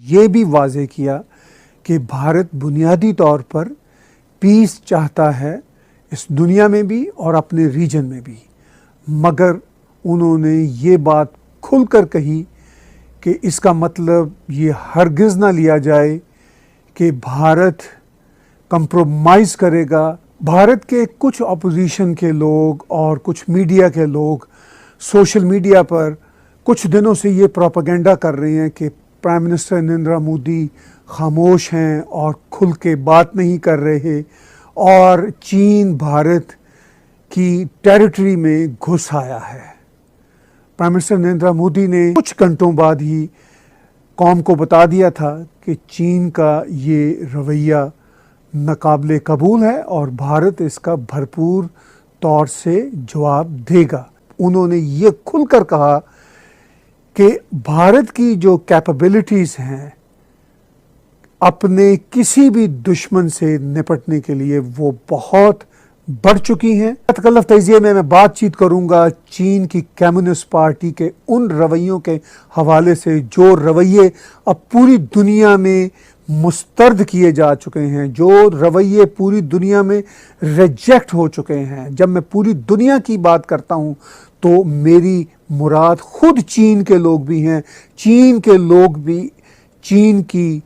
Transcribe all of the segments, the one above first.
ये भी वाज़ेह किया कि भारत बुनियादी तौर पर पीस चाहता है इस दुनिया में भी और अपने रीजन में भी, मगर उन्होंने ये बात खुलकर कही कि इसका मतलब ये हरगिज़ ना लिया जाए कि भारत कंप्रोमाइज़ करेगा। भारत के कुछ अपोजिशन के लोग और कुछ मीडिया के लोग सोशल मीडिया पर कुछ दिनों से ये प्रोपेगेंडा कर रहे हैं कि प्राइम मिनिस्टर नरेंद्र मोदी खामोश हैं और खुल के बात नहीं कर रहे और चीन भारत की टेरिटरी में घुस आया है। प्राइम मिनिस्टर नरेंद्र मोदी ने कुछ घंटों बाद ही कौम को बता दिया था कि चीन का ये रवैया नाकाबिले कबूल है और भारत इसका भरपूर तौर से जवाब देगा। उन्होंने ये खुलकर कहा कि भारत की जो कैपेबिलिटीज़ हैं अपने किसी भी दुश्मन से निपटने के लिए वो बहुत बढ़ चुकी हैं। तकल्लुफ़ तज़िये में मैं बातचीत करूंगा चीन की कम्युनिस्ट पार्टी के उन रवैयों के हवाले से जो रवैये अब पूरी दुनिया में मुस्तरद किए जा चुके हैं, जो रवैये पूरी दुनिया में रिजेक्ट हो चुके हैं। जब मैं पूरी दुनिया की बात करता हूं तो मेरी मुराद खुद चीन के लोग भी हैं। चीन के लोग भी चीन की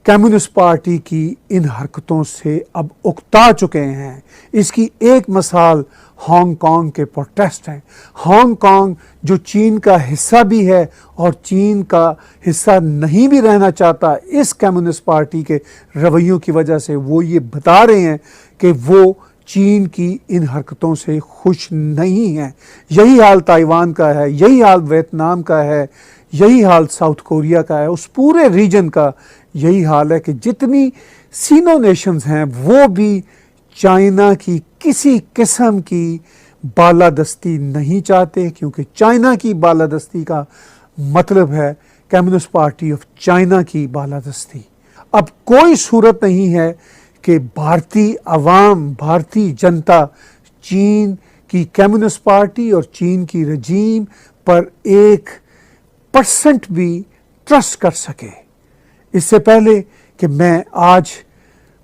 कम्युनिस्ट पार्टी की इन हरकतों से अब उकता चुके हैं। इसकी एक मिसाल हांगकांग के प्रोटेस्ट हैं। हांगकांग जो चीन का हिस्सा भी है और चीन का हिस्सा नहीं भी रहना चाहता, इस कम्युनिस्ट पार्टी के रवैयों की वजह से वो ये बता रहे हैं कि वो चीन की इन हरकतों से खुश नहीं हैं। यही हाल ताइवान का है, यही हाल वियतनाम का है, यही हाल साउथ कोरिया का है। उस पूरे रीजन का यही हाल है कि जितनी सीनो नेशंस हैं वो भी चाइना की किसी किस्म की बालादस्ती नहीं चाहते, क्योंकि चाइना की बालादस्ती का मतलब है कम्युनिस्ट पार्टी ऑफ चाइना की बालादस्ती। अब कोई सूरत नहीं है कि भारतीय अवाम, भारतीय जनता चीन की कम्युनिस्ट पार्टी और चीन की रजीम पर 1% भी ट्रस्ट कर सके। इससे पहले कि मैं आज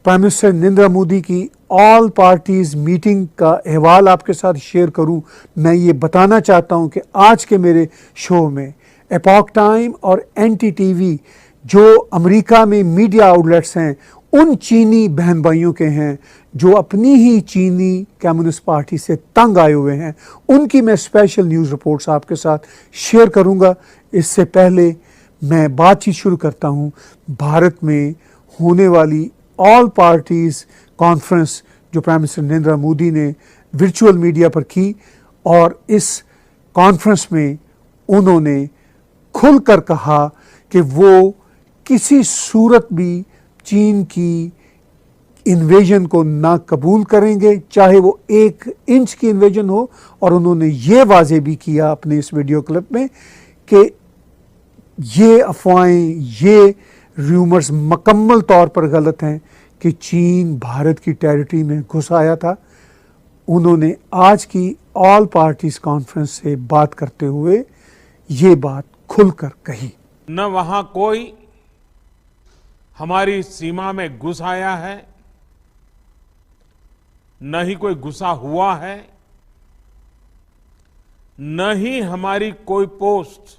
प्राइम मिनिस्टर नरेंद्र मोदी की ऑल पार्टीज़ मीटिंग का अहवाल आपके साथ शेयर करूं, मैं ये बताना चाहता हूं कि आज के मेरे शो में एपॉक टाइम और NDTV जो अमेरिका में मीडिया आउटलेट्स हैं उन चीनी बहन भाइयों के हैं जो अपनी ही चीनी कम्युनिस्ट पार्टी से तंग आए हुए हैं, उनकी मैं स्पेशल न्यूज़ रिपोर्ट्स आपके साथ शेयर करूंगा। इससे पहले मैं बातचीत शुरू करता हूं भारत में होने वाली ऑल पार्टीज़ कॉन्फ्रेंस जो प्राइम मिनिस्टर नरेंद्र मोदी ने वर्चुअल मीडिया पर की, और इस कॉन्फ्रेंस में उन्होंने खुलकर कहा कि वो किसी सूरत भी चीन की इन्वेजन को ना कबूल करेंगे, चाहे वो 1 इंच की इन्वेजन हो। और उन्होंने ये वाज़ेह भी किया अपने इस वीडियो क्लिप में कि ये अफवाहें, ये र्यूमर्स मुकम्मल तौर पर गलत हैं कि चीन भारत की टेरिटरी में घुस आया था। उन्होंने आज की ऑल पार्टीज़ कॉन्फ्रेंस से बात करते हुए ये बात खुलकर कही। न वहां कोई हमारी सीमा में घुस आया है, न ही कोई घुसा हुआ है, न ही हमारी कोई पोस्ट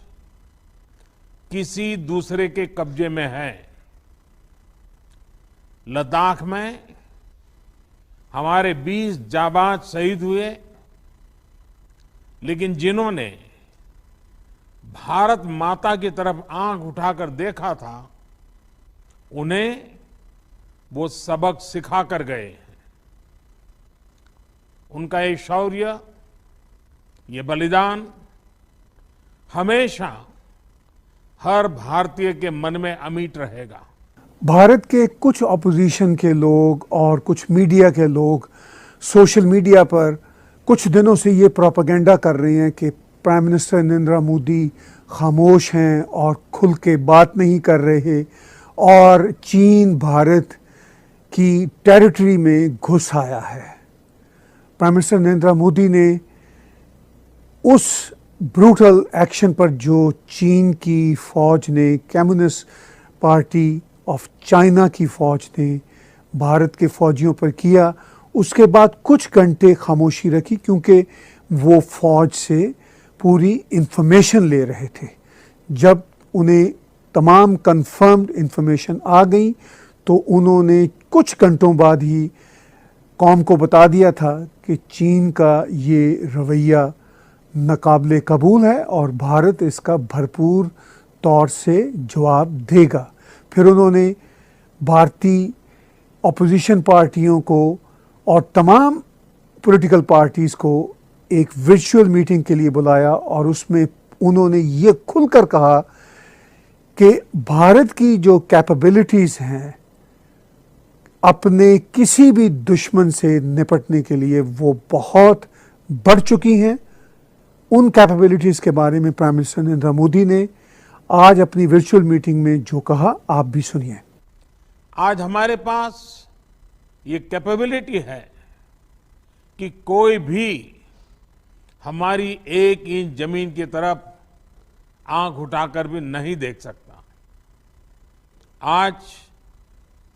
किसी दूसरे के कब्जे में है। लद्दाख में हमारे 20 जाबाज शहीद हुए, लेकिन जिन्होंने भारत माता की तरफ आंख उठाकर देखा था उन्हें वो सबक सिखा कर गए हैं। उनका ये शौर्य, ये बलिदान हमेशा हर भारतीय के मन में अमिट रहेगा। भारत के कुछ अपोजिशन के लोग और कुछ मीडिया के लोग सोशल मीडिया पर कुछ दिनों से ये प्रोपेगेंडा कर रहे हैं कि प्राइम मिनिस्टर नरेंद्र मोदी खामोश हैं और खुल के बात नहीं कर रहे और चीन भारत की टेरिटरी में घुस आया है। प्राइम मिनिस्टर नरेंद्र मोदी ने उस ब्रूटल एक्शन पर जो चीन की फ़ौज ने कम्युनिस्ट पार्टी ऑफ चाइना की फौज ने भारत के फौजियों पर किया, उसके बाद कुछ घंटे खामोशी रखी क्योंकि वो फौज से पूरी इंफॉर्मेशन ले रहे थे। जब उन्हें तमाम कंफर्म्ड इंफॉर्मेशन आ गई तो उन्होंने कुछ घंटों बाद ही कौम को बता दिया था कि चीन का ये रवैया नाकाबिले कबूल है और भारत इसका भरपूर तौर से जवाब देगा। फिर उन्होंने भारतीय अपोजिशन पार्टियों को और तमाम पॉलिटिकल पार्टीज़ को एक वर्चुअल मीटिंग के लिए बुलाया और उसमें उन्होंने ये खुलकर कहा कि भारत की जो कैपेबिलिटीज़ हैं अपने किसी भी दुश्मन से निपटने के लिए वो बहुत बढ़ चुकी हैं। उन कैपेबिलिटीज़ के बारे में प्राइम मिनिस्टर नरेंद्र मोदी ने आज अपनी वर्चुअल मीटिंग में जो कहा, आप भी सुनिए। आज हमारे पास ये कैपेबिलिटी है कि कोई भी हमारी 1 इंच जमीन की तरफ आंख उठाकर भी नहीं देख सकता। आज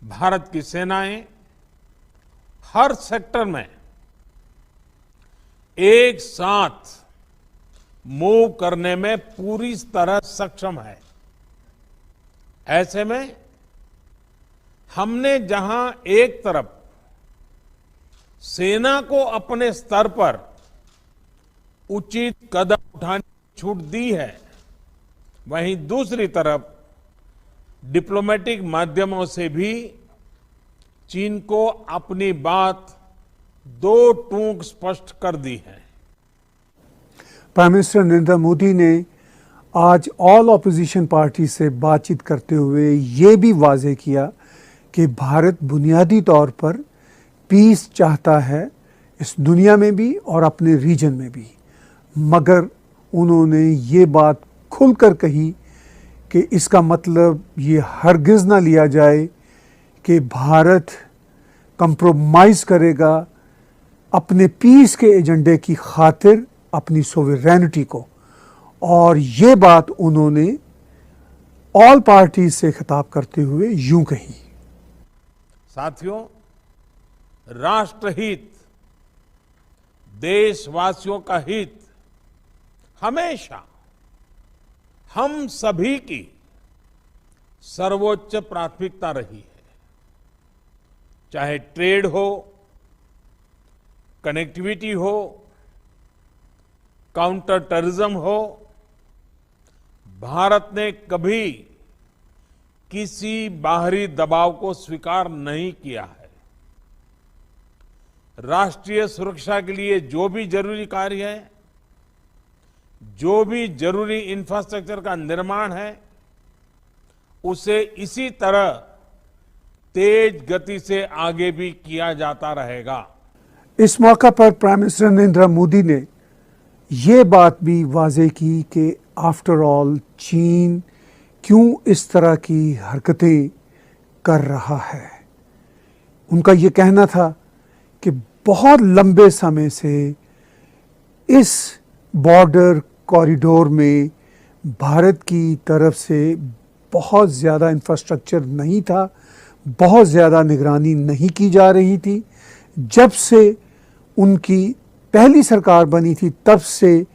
भारत की सेनाएं हर सेक्टर में एक साथ मूव करने में पूरी तरह सक्षम है। ऐसे में हमने जहां एक तरफ सेना को अपने स्तर पर उचित कदम उठाने की छूट दी है, वहीं दूसरी तरफ डिप्लोमेटिक माध्यमों से भी चीन को अपनी बात दो टूक स्पष्ट कर दी है। प्राइम मिनिस्टर नरेंद्र मोदी ने आज ऑल ऑपोजिशन पार्टी से बातचीत करते हुए ये भी वाजे किया कि भारत बुनियादी तौर पर पीस चाहता है इस दुनिया में भी और अपने रीजन में भी, मगर उन्होंने ये बात खुलकर कही कि इसका मतलब ये हरगिज़ ना लिया जाए कि भारत कंप्रोमाइज़ करेगा अपने पीस के एजेंडे की खातिर अपनी सोवरेनिटी को। और ये बात उन्होंने ऑल पार्टीज से खिताब करते हुए यूं कही। साथियों, राष्ट्रहित, देशवासियों का हित हमेशा हम सभी की सर्वोच्च प्राथमिकता रही है। चाहे ट्रेड हो, कनेक्टिविटी हो, काउंटर टेररिज्म हो, भारत ने कभी किसी बाहरी दबाव को स्वीकार नहीं किया है। राष्ट्रीय सुरक्षा के लिए जो भी जरूरी कार्य है, जो भी जरूरी इंफ्रास्ट्रक्चर का निर्माण है, उसे इसी तरह तेज गति से आगे भी किया जाता रहेगा। इस मौका पर प्राइम मिनिस्टर नरेंद्र मोदी ने ये बात भी वाजे की कि आफ्टर ऑल चीन क्यों इस तरह की हरकतें कर रहा है। उनका ये कहना था कि बहुत लंबे समय से इस बॉर्डर कॉरिडोर में भारत की तरफ से बहुत ज़्यादा इंफ्रास्ट्रक्चर नहीं था, बहुत ज़्यादा निगरानी नहीं की जा रही थी। जब से उनकी पहली सरकार बनी थी तब से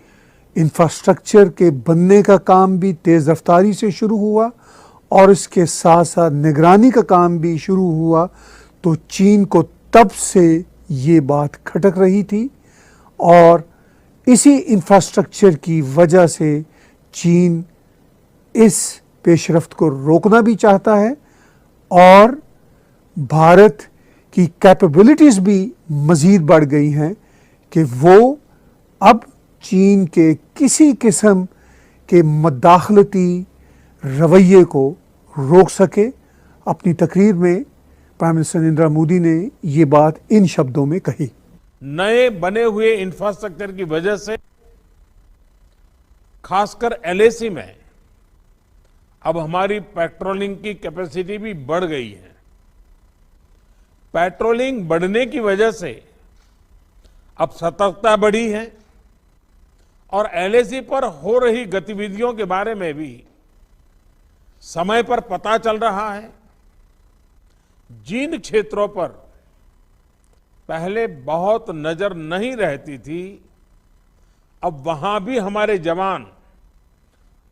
इंफ्रास्ट्रक्चर के बनने का काम भी तेज़ रफ्तारी से शुरू हुआ और इसके साथ साथ निगरानी का काम भी शुरू हुआ। तो चीन को तब से ये बात खटक रही थी और इसी इंफ्रास्ट्रक्चर की वजह से चीन इस पेशरफ्त को रोकना भी चाहता है और भारत की कैपेबिलिटीज़ भी मज़ीद बढ़ गई हैं कि वो अब चीन के किसी किस्म के मदाखलती रवैये को रोक सके। अपनी तकरीर में प्राइम मिनिस्टर नरेंद्र मोदी ने ये बात इन शब्दों में कही। नए बने हुए इंफ्रास्ट्रक्चर की वजह से खासकर एलएसी में अब हमारी पेट्रोलिंग की कैपेसिटी भी बढ़ गई है। पेट्रोलिंग बढ़ने की वजह से अब सतर्कता बढ़ी है और एलएसी पर हो रही गतिविधियों के बारे में भी समय पर पता चल रहा है। जिन क्षेत्रों पर पहले बहुत नजर नहीं रहती थी, अब वहां भी हमारे जवान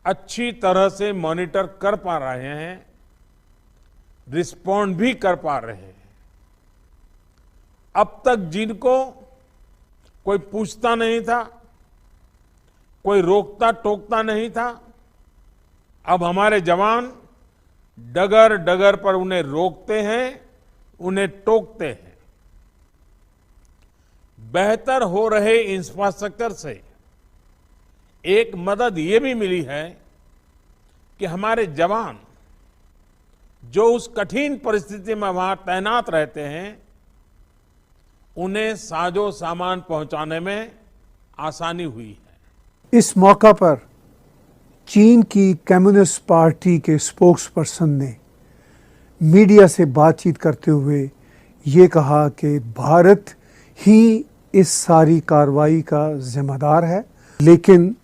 अच्छी तरह से मॉनिटर कर पा रहे हैं, रिस्पॉन्ड भी कर पा रहे हैं। अब तक जिनको कोई पूछता नहीं था, कोई रोकता टोकता नहीं था, अब हमारे जवान डगर डगर पर उन्हें रोकते हैं, उन्हें टोकते हैं। बेहतर हो रहे इंफ्रास्ट्रक्चर से एक मदद ये भी मिली है कि हमारे जवान जो उस कठिन परिस्थिति में वहां तैनात रहते हैं, उन्हें साजो सामान पहुंचाने में आसानी हुई है। इस मौका पर चीन की कम्युनिस्ट पार्टी के स्पोक्स पर्सन ने मीडिया से बातचीत करते हुए ये कहा कि भारत ही इस सारी कार्रवाई का जिम्मेदार है, लेकिन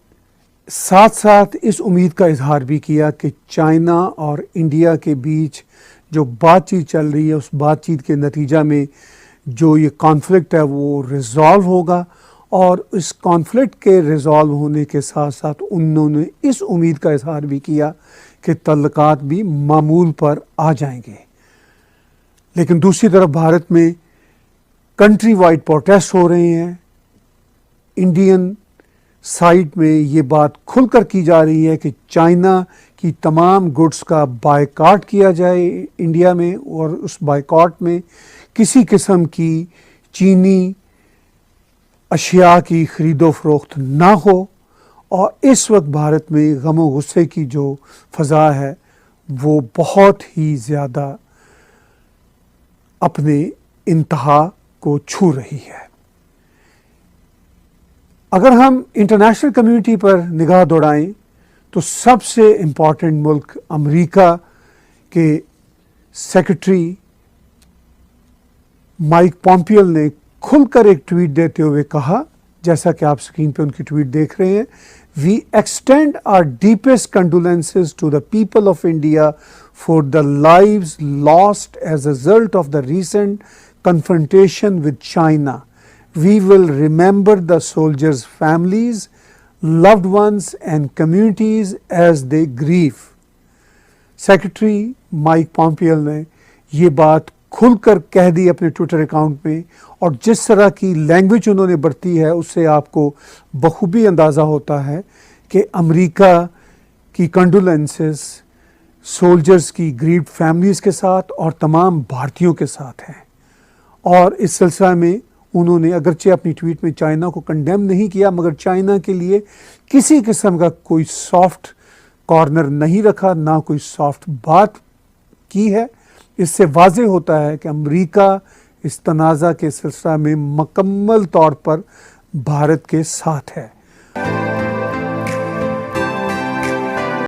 साथ साथ इस उम्मीद का इजहार भी किया कि चाइना और इंडिया के बीच जो बातचीत चल रही है, उस बातचीत के नतीजा में जो ये कॉन्फ्लिक्ट है वो रिजॉल्व होगा। और इस कॉन्फ्लिक्ट के रिजॉल्व होने के साथ साथ उन्होंने इस उम्मीद का इजहार भी किया कि तल्लुकात भी मामूल पर आ जाएंगे। लेकिन दूसरी तरफ भारत में कंट्री वाइड प्रोटेस्ट हो रहे हैं। इंडियन साइड में ये बात खुलकर की जा रही है कि चाइना की तमाम गुड्स का बायकॉट किया जाए इंडिया में, और उस बायकॉट में किसी किस्म की चीनी अशिया की खरीदो फरोख्त ना हो। और इस वक्त भारत में गम और गुस्से की जो फ़ज़ा है वो बहुत ही ज़्यादा अपने इंतहा को छू रही है। अगर हम इंटरनेशनल कम्युनिटी पर निगाह दौड़ाएं तो सबसे इम्पॉर्टेंट मुल्क अमेरिका के सेक्रेटरी माइक पॉम्पियो ने खुलकर एक ट्वीट देते हुए कहा, जैसा कि आप स्क्रीन पे उनकी ट्वीट देख रहे हैं, we extend our deepest condolences to the people of India for the lives lost as a result of the recent confrontation with China. We will remember the soldiers' families, loved ones and communities as they grieve. Secretary Mike Pompeo ने ये बात खुलकर कह दी अपने Twitter account में, और जिस तरह की लैंग्वेज उन्होंने बरती है उससे आपको बखूबी अंदाज़ा होता है कि अमेरिका की कंडोलेंसेस सोल्जर्स की ग्रीव्ड फैमिलीज़ के साथ और तमाम भारतीयों के साथ हैं। और इस सिलसिले में उन्होंने अगरचे अपनी ट्वीट में चाइना को कंडेम नहीं किया, मगर चाइना के लिए किसी किस्म का कोई सॉफ्ट कॉर्नर नहीं रखा, ना कोई सॉफ्ट बात की है। इससे वाज़ेह होता है कि अमेरिका इस तनाज़ा के सिलसिले में मुकम्मल तौर पर भारत के साथ है।